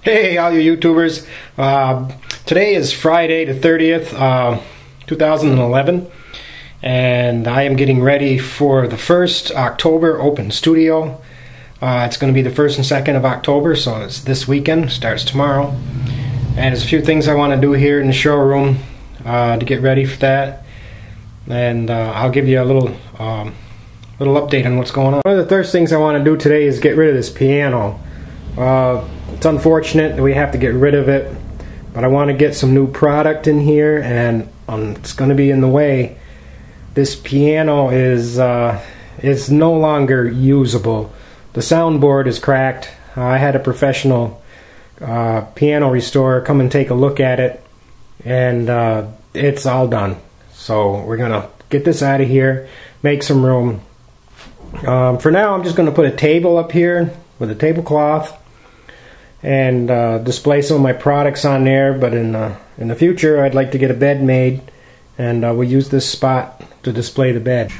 Hey, all you YouTubers. Today is Friday the 30th, 2011, and I am getting ready for the first October open studio. It's going to be the 1st and 2nd of October, so it's this weekend, starts tomorrow. And there's a few things I want to do here in the showroom to get ready for that. And I'll give you a little update on what's going on. One of the first things I want to do today is get rid of this piano. It's unfortunate that we have to get rid of it, but I want to get some new product in here, and it's going to be in the way. This piano is no longer usable. The soundboard is cracked. I had a professional piano restorer come and take a look at it, and it's all done. So we're going to get this out of here, make some room. For now, I'm just going to put a table up here with a tablecloth and display some of my products on there, but in the future I'd like to get a bed made, and we'll use this spot to display the bed.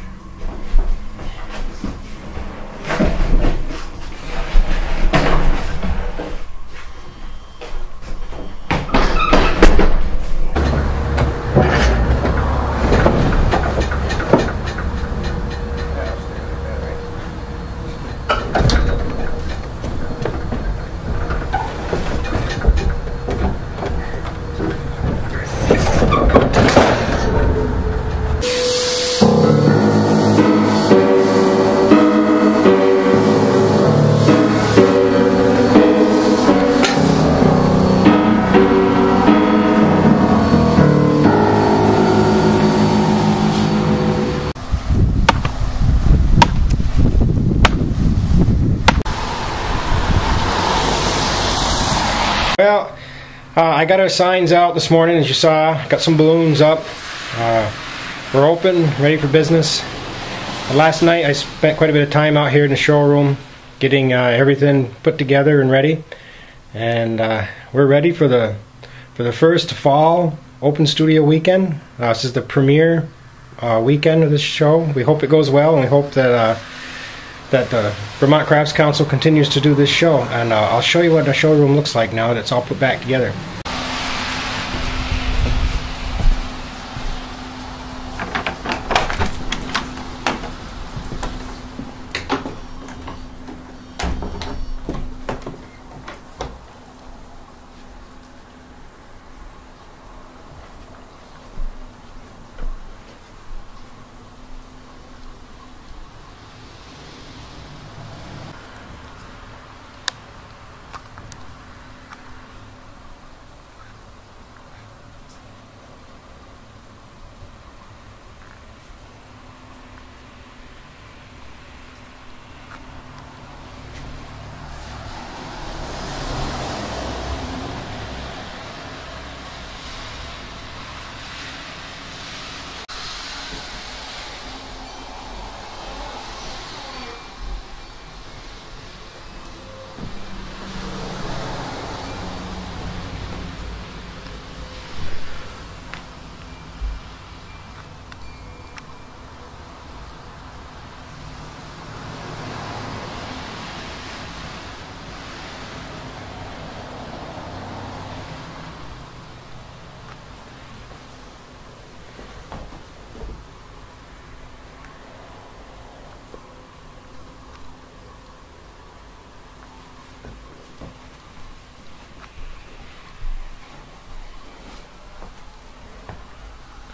Well, I got our signs out this morning, as you saw. Got some balloons up. We're open, ready for business. Last night I spent quite a bit of time out here in the showroom getting everything put together and ready. And we're ready for the first fall open studio weekend. This is the premiere weekend of this show. We hope it goes well, and we hope that the Vermont Crafts Council continues to do this show. And I'll show you what the showroom looks like now that it's all put back together.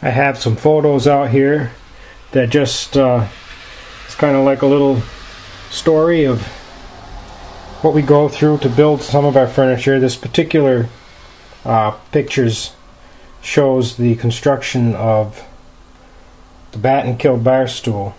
I have some photos out here that just it's kind of like a little story of what we go through to build some of our furniture. This particular pictures shows the construction of the Bat and Kill bar stool.